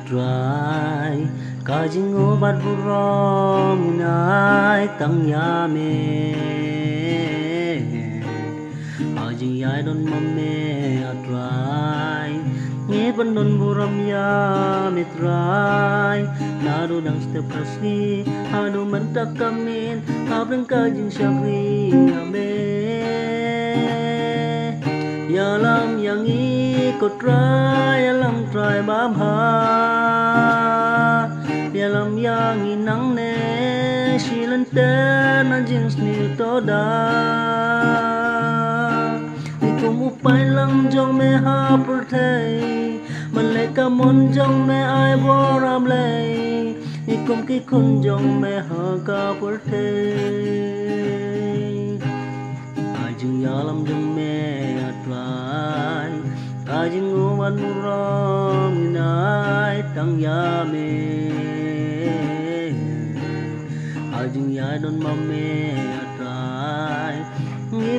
dry kajing obat burong inay tang yame kajing yai don mame dry nge pandon buram yame dry nado dang step kasni anu mentak kamin abeng kajing syakri yame yalam yang ikut try yalam try babha yalam yang inang ne shilan ten anjing sni toda ikum upai lang jong me ha perthei maleka mon jong me ai boram lei ikum ki kun jong me ha ka perthei ajung yalam jong me atrai ajung uman murong inai tang yame ajung ya don mame atrai ngi